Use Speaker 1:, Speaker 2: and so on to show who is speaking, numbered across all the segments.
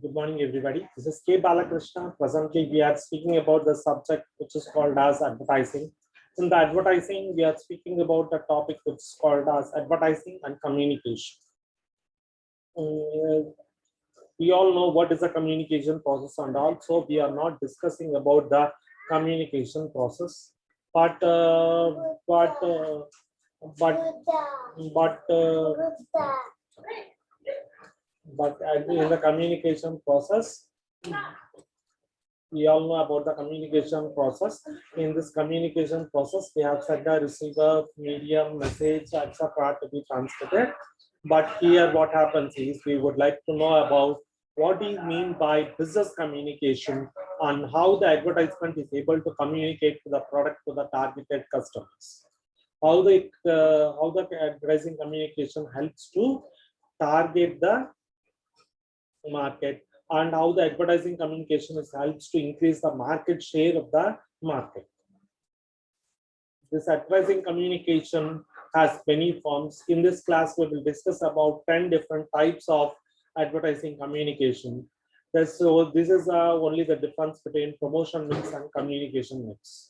Speaker 1: Good morning, everybody. This is K. Balakrishna. Presently, we are speaking about the subject which is called as advertising. In the advertising, we are speaking about the topic which is called as advertising and communication. We all know what is the communication process, and also we are not discussing about the communication process, but in the communication process, we all know about the communication process. In this communication process, we have set the receiver, medium, message, etc. to be transmitted. But here what happens is we would like to know about what do you mean by business communication and how the advertisement is able to communicate to the product to the targeted customers. How the advertising communication helps to target the market, and how the advertising communication helps to increase the market share of the market. This advertising communication has many forms. In this class, we will discuss about 10 different types of advertising communication. So this is only the difference between promotion mix and communication mix.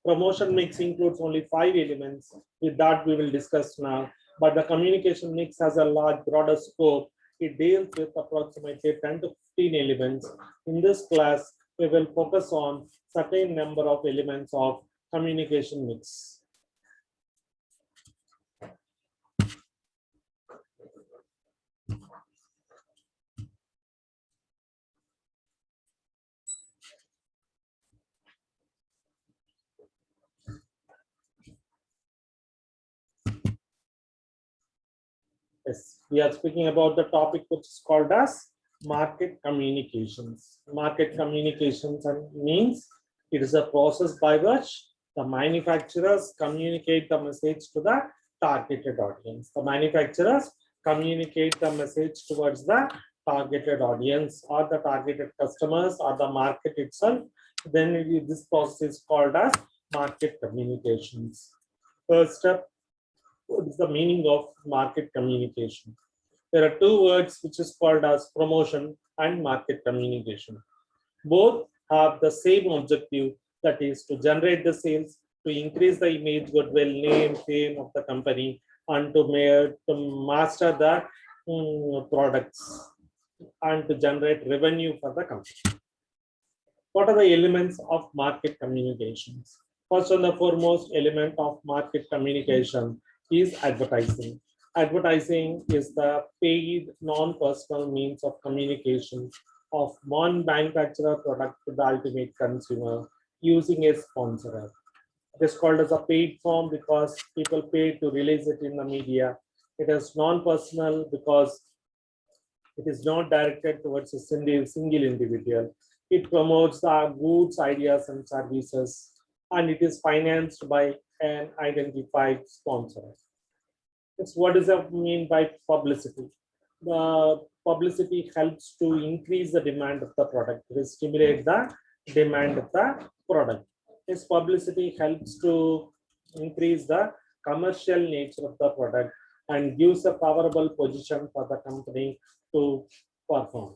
Speaker 1: Promotion mix includes only 5 elements. With that, we will discuss now. But the communication mix has a large, broader scope. It deals with approximately 10 to 15 elements. In this class, we will focus on certain number of elements of communication mix. Yes, we are speaking about the topic which is called as market communications. Market communications means it is a process by which the manufacturers communicate the message to the targeted audience. The manufacturers communicate the message towards the targeted audience or the targeted customers or the market itself. Then this process is called as market communications. First step, what is the meaning of market communication? There are two words which is called as promotion and market communication. Both have the same objective, that is to generate the sales, to increase the image, goodwill, name, fame of the company, and to master the products and to generate revenue for the company. What are the elements of market communications? First and the foremost element of market communication is advertising. Advertising is the paid non-personal means of communication of one manufacturer product to the ultimate consumer using a sponsor. It is called as a paid form because people pay to release it in the media. It is non-personal because it is not directed towards a single individual. It promotes the goods, ideas, and services, and it is financed by an identified sponsor. It's what does that mean by publicity? The publicity helps to increase the demand of the product, to stimulate the demand of the product. This publicity helps to increase the commercial nature of the product and gives a favorable position for the company to perform.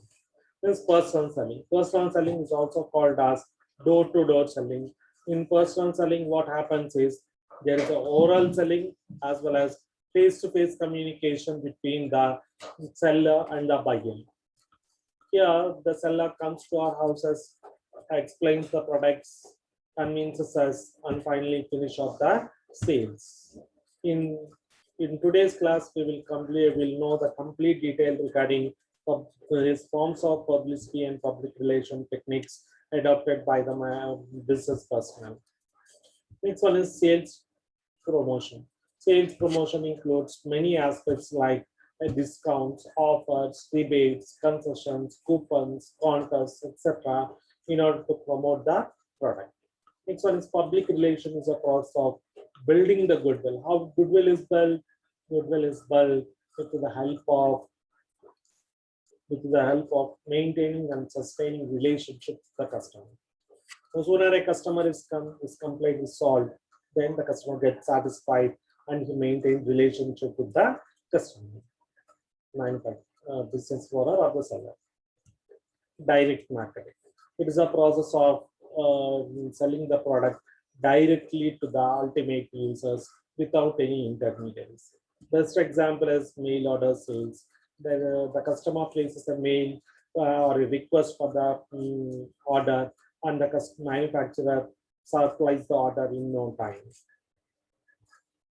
Speaker 1: This personal selling. Personal selling is also called as door-to-door selling. In personal selling, what happens is there is an oral selling as well as face-to-face communication between the seller and the buyer. Here, the seller comes to our houses, explains the products, convinces us, and finally finish off the sales. In today's class, we will know the complete detail regarding various forms of publicity and public relation techniques adopted by the business personnel. Next one is sales promotion. Sales promotion includes many aspects like discounts, offers, rebates, concessions, coupons, contests, etc. in order to promote the product. Next one is public relation, is a process of building the goodwill. How goodwill is built? Goodwill is built with the help of maintaining and sustaining relationships with the customer. So sooner a customer his complaint is solved, then the customer gets satisfied and he maintains relationship with the customer. Business owner or the seller. direct marketing. It is a process of selling the product directly to the ultimate users without any intermediaries. Best example is mail order sales. The customer places a mail or a request for the order, and the manufacturer supplies the order in no time.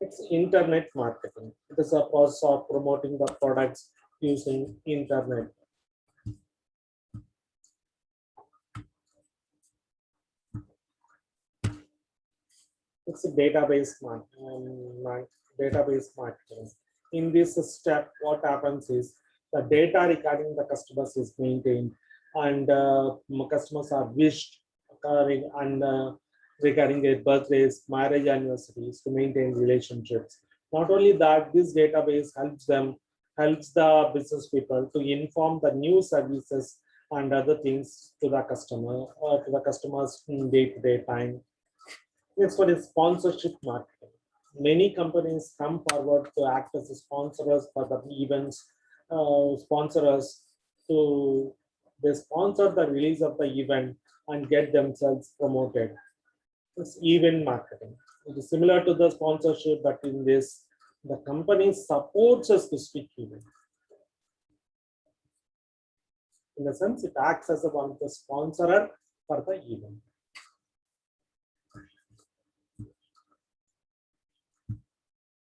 Speaker 1: It's internet marketing. It is a process of promoting the products using internet. It's a database marketing. In this step, what happens is the data regarding the customers is maintained, and customers are wished regarding their birthdays, marriage anniversaries to maintain relationships. Not only that, this database helps the business people to inform the new services and other things to the customers in day-to-day time. Next one is sponsorship marketing. Many companies come forward to act as sponsors for the events, sponsors to they sponsor the release of the event and get themselves promoted. It's event marketing. It is similar to the sponsorship, but in this, the company supports a specific event. In the sense, it acts as one of the sponsorer for the event.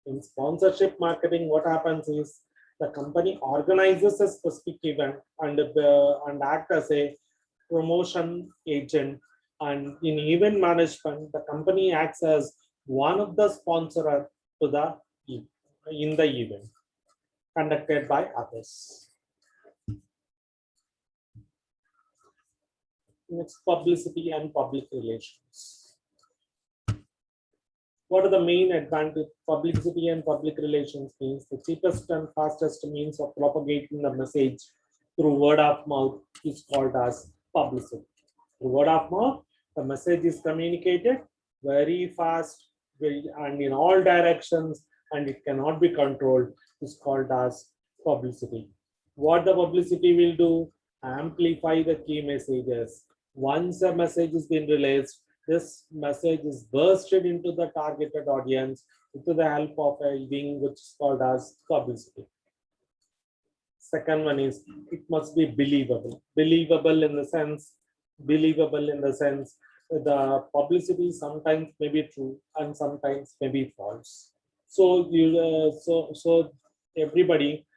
Speaker 1: In sponsorship marketing, what happens is the company organizes a specific event and act as a promotion agent. And in event management, the company acts as one of the sponsors to the in the event conducted by others. Next, publicity and public relations. What are the main advantages? Publicity and public relations means the cheapest and fastest means of propagating the message through word of mouth is called as publicity. Through word of mouth, the message is communicated very fast and in all directions, and it cannot be controlled. Is called as publicity. What the publicity will do? Amplify the key messages. Once a message is being released, this message is bursted into the targeted audience with the help of a wing which is called as publicity. Second one is it must be believable. Believable in the sense the publicity sometimes may be true and sometimes may be false. So so everybody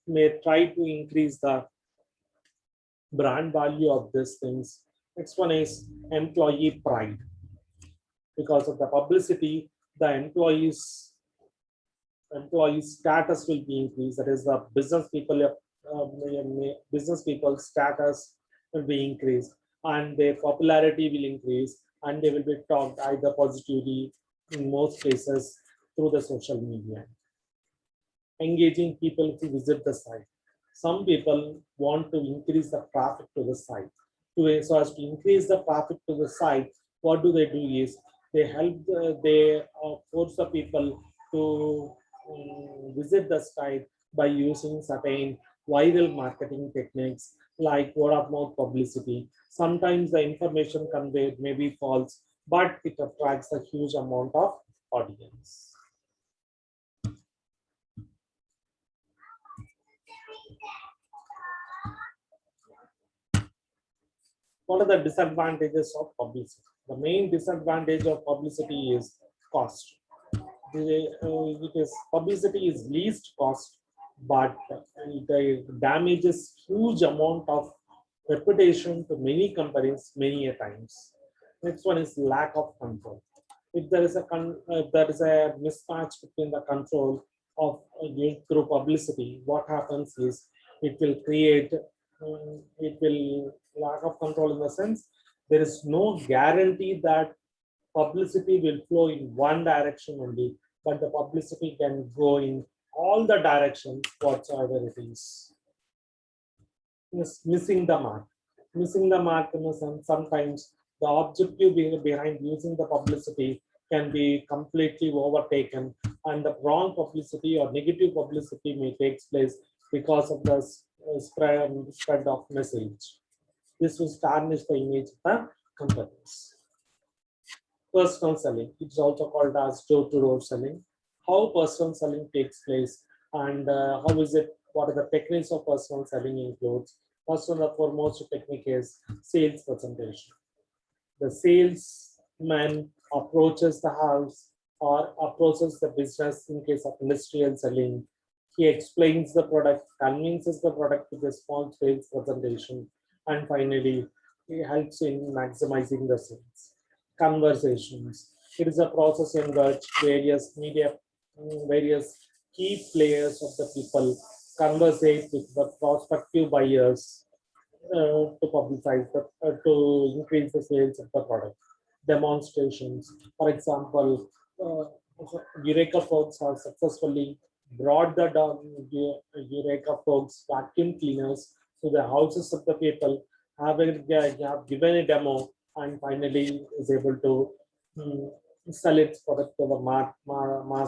Speaker 1: may try to increase the brand value of these things. Next one is employee pride. Because of the publicity, the employees status will be increased. That is, the business people's status will be increased, and their popularity will increase, and they will be talked either positively in most cases through the social media. Engaging people to visit the site. Some people want to increase the traffic to the site. So as to increase the traffic to the site, what do? Is they force the people to visit the site by using certain viral marketing techniques like word of mouth publicity. Sometimes the information conveyed may be false, but it attracts a huge amount of audience. What are the disadvantages of publicity? The main disadvantage of publicity is cost. Publicity is least cost, but it damages huge amount of reputation to many companies many a times. Next one is lack of control. If there is a mismatch between the control of through publicity, what happens is it will create lack of control in the sense there is no guarantee that publicity will flow in one direction only, but the publicity can go in all the directions whatsoever it is. Missing the mark. Missing the mark in the sense sometimes the objective behind using the publicity can be completely overtaken, and the wrong publicity or negative publicity may take place because of the spread of message. This will tarnish the image of the companies. Personal selling, it's also called as door-to-door selling. How personal selling takes place and how is it, what are the techniques of personal selling includes. First and the foremost technique is sales presentation. The salesman approaches the house or approaches the business in case of industrial selling. He explains the product, convinces the product with a small sales presentation, and finally, he helps in maximizing the sales. Conversations. It is a process in which various key players of the people conversate with the prospective buyers to publicize to increase the sales of the product. Demonstrations, for example, Eureka folks have successfully brought the Eureka folks vacuum cleaners to the houses of the people, have given a demo, and finally is able to mm, sell its product to the mass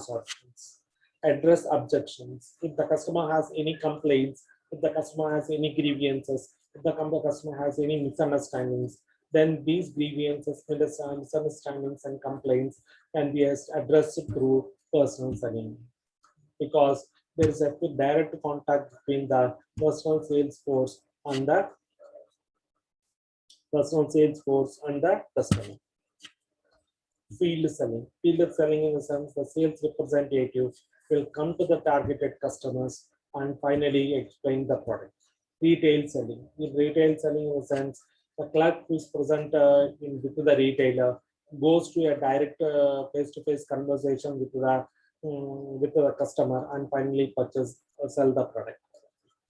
Speaker 1: audience. Address objections. If the customer has any complaints, if the customer has any grievances, if the customer has any misunderstandings, then these grievances, misunderstandings, and complaints can be addressed through personal selling, because there is a direct contact between the personal sales force and the customer. Field selling. Field selling in the sense the sales representative will come to the targeted customers and finally explain the product. Retail selling. In retail selling in the sense the clerk who is present with the retailer goes to a direct face-to-face conversation with the customer and finally sell the product.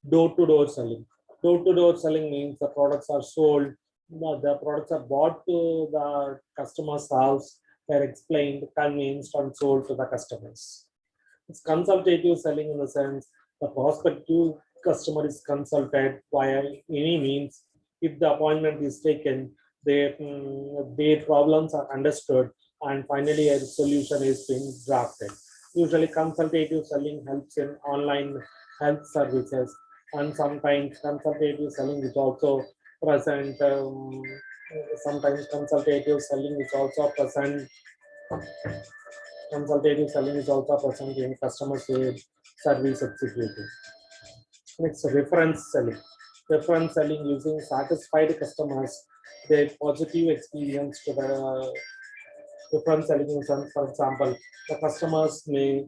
Speaker 1: Door-to-door selling. Door-to-door selling means the products are sold, the products are bought to the customer's house, they're explained, convinced, and sold to the customers. It's consultative selling in the sense the prospective customer is consulted via any means. If the appointment is taken, their problems are understood, and finally a solution is being drafted. Usually consultative selling helps in online health services, and sometimes consultative selling is also present. Sometimes consultative selling is also present. Consultative selling is also present in customer service executive. Next, reference selling. Reference selling using satisfied customers, their positive experience to the reference selling in sense, for example, the customers may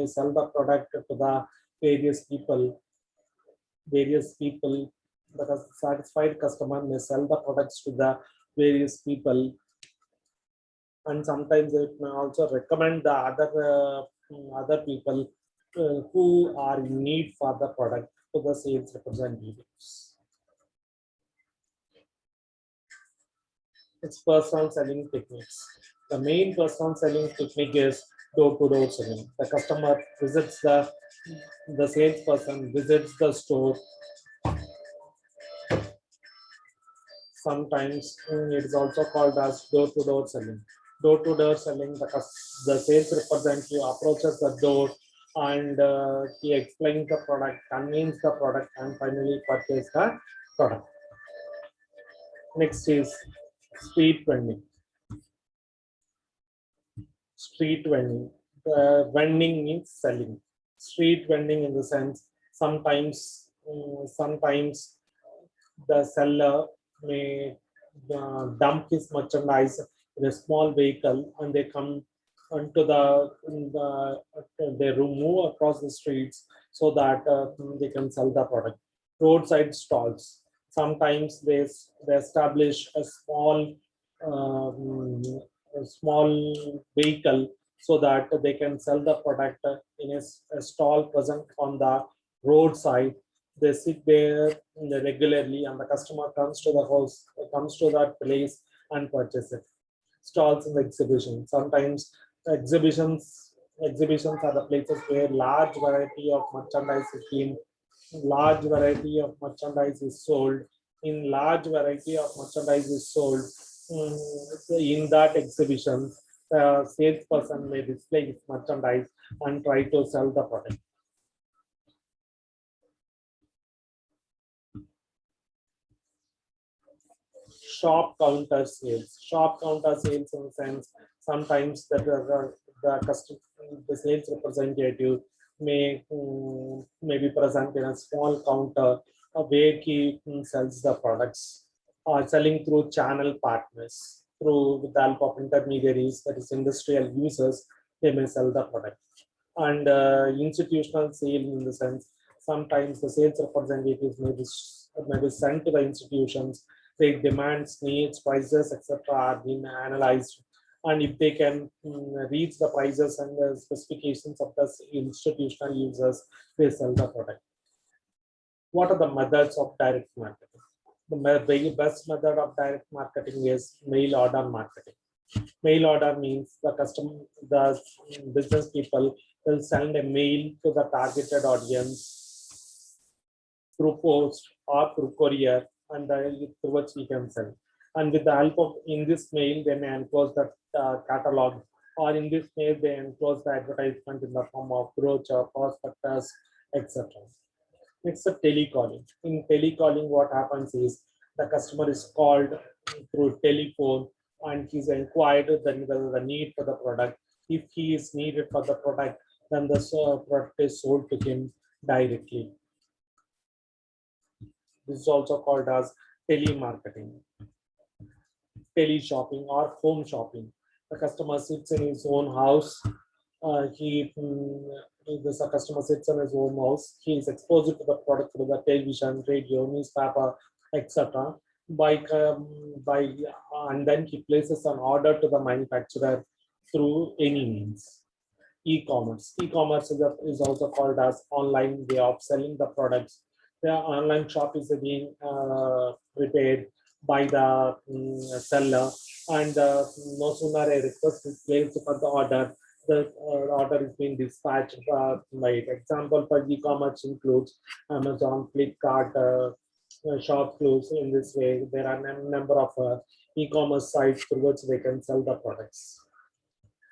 Speaker 1: sell the product to the various people. The satisfied customer may sell the products to the various people, and sometimes it may also recommend the other people who are in need for the product to the sales representatives. It's personal selling techniques. The main personal selling technique is door-to-door selling. The customer visits the salesperson visits the store. Sometimes it is also called as door-to-door selling. Door-to-door selling, the sales representative approaches the door and he explains the product, conveys the product, and finally purchase the product. Next is street vending. Street vending. Vending means selling. Street vending in the sense sometimes the seller may dump his merchandise in a small vehicle, and they come onto they move across the streets so that they can sell the product. Roadside stalls. Sometimes they establish a small vehicle so that they can sell the product in a stall present on the roadside. They sit there regularly, and the customer comes to the house, comes to that place and purchase it. Stalls in the exhibition. Sometimes exhibitions are the places where large variety of merchandise is sold. In large variety of merchandise is sold in that exhibition, the salesperson may display his merchandise and try to sell the product. shop counter sales. Shop counter sales in the sense sometimes the sales representative may be present in a small counter where he sells the products, or selling through channel partners, through with the help of intermediaries, that is industrial users, they may sell the product. And institutional sale in the sense sometimes the sales representatives may be sent to the institutions. Their demands, needs, prices, etc. are being analyzed, and if they can reach the prices and the specifications of the institutional users, they sell the product. What are the methods of direct marketing? The best method of direct marketing is mail order marketing. Mail order means the business people will send a mail to the targeted audience through post or through courier, and through which we can send. And with the help of, in this mail, they may enclose the catalog, or in this mail, they enclose the advertisement in the form of brochure, prospectus, etc. It's a telecalling. In telecalling, what happens is the customer is called through telephone and he's inquired the need for the product. If he is needed for the product, then the product is sold to him directly. This is also called as telemarketing, tele-shopping, or home shopping. The customer sits in his own house. The customer sits in his own house. He is exposed to the product through the television, radio, newspaper, etc. And then he places an order to the manufacturer through any means. E-commerce. E-commerce is also called as online way of selling the products. The online shop is being prepared by the seller, and no sooner a request is placed for the order, the order is being dispatched by it. Example for e-commerce includes Amazon, Flipkart, Shopclose. In this way, there are a number of e-commerce sites through which they can sell the products.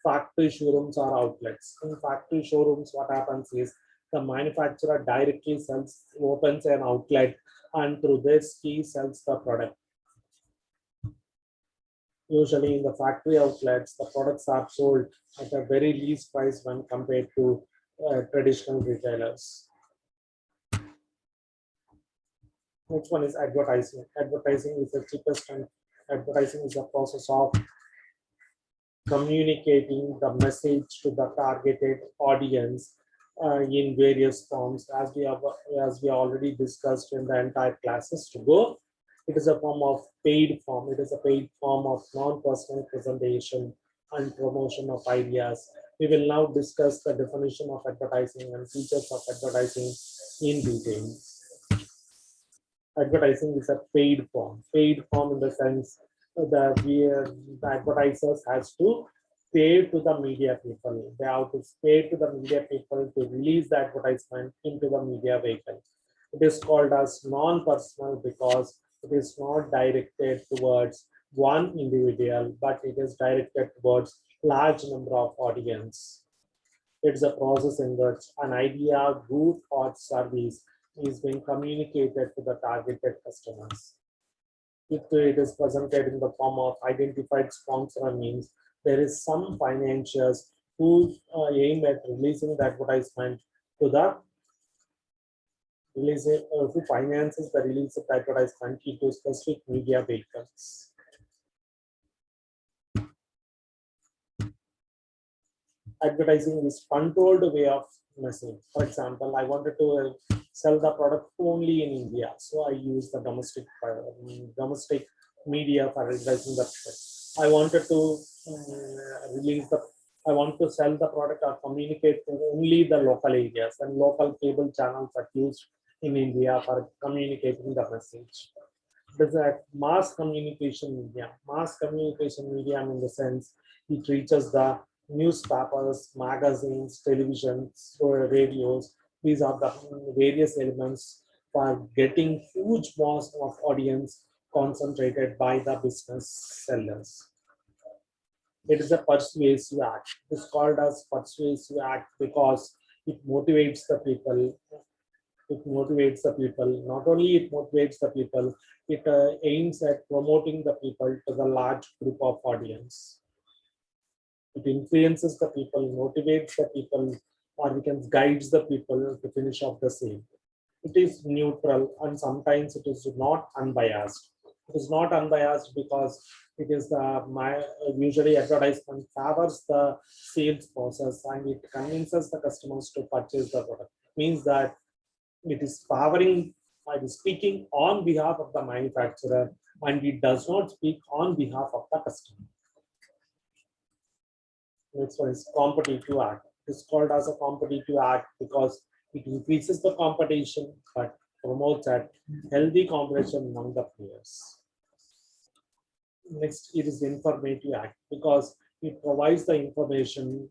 Speaker 1: Factory showrooms or outlets. In factory showrooms, what happens is the manufacturer directly opens an outlet, and through this he sells the product. Usually in the factory outlets, the products are sold at a very least price when compared to traditional retailers. Next one is advertising. Advertising is the cheapest, and advertising is a process of communicating the message to the targeted audience in various forms, as we already discussed in the entire classes to go. It is a form of paid form. It is a paid form of non-personal presentation and promotion of ideas. We will now discuss the definition of advertising and features of advertising in detail. Advertising is a paid form. Paid form in the sense that the advertisers has to pay to the media people. They have to pay to the media people to release the advertisement into the media vehicle. It is called as non-personal because it is not directed towards one individual, but it is directed towards large number of audience. It's a process in which an idea, good or service is being communicated to the targeted customers. If it is presented in the form of identified sponsor, means there is some financiers who aim at releasing the advertisement to the who finances the release of the advertisement into specific media vehicles. Advertising is controlled way of messaging. For example, I wanted to sell the product only in India, so I use the domestic media for advertising the product. I wanted to I want to sell the product or communicate to only the local areas, and local cable channels are used in India for communicating the message. There's a mass communication media. Mass communication media in the sense it reaches the newspapers, magazines, televisions, radios. These are the various elements for getting huge mass of audience concentrated by the business sellers. It is a persuasive act. It is called as persuasive act because it motivates the people It motivates the people. Not only it motivates the people, it aims at promoting the people to the large group of audience. It influences the people, motivates the people, or we can guides the people to finish off the sale. It is neutral and sometimes it is not unbiased. It is not unbiased because it is usually advertisement favors the sales process and it convinces the customers to purchase the product. Means that it is favoring, it is speaking on behalf of the manufacturer and it does not speak on behalf of the customer. Next one is competitive act. It is called as a competitive act because it increases the competition but promotes a healthy competition among the players. Next, it is informative act because it provides the information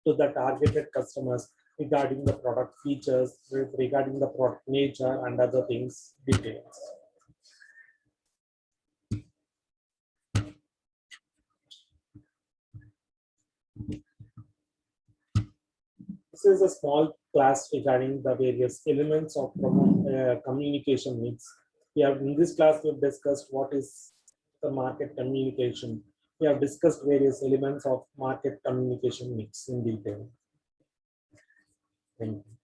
Speaker 1: to the targeted customers regarding the product features, regarding the product nature and other things, details. This is a small class regarding the various elements of communication mix. We have in this class we have discussed what is the market communication. We have discussed various elements of market communication mix in detail. Thank you.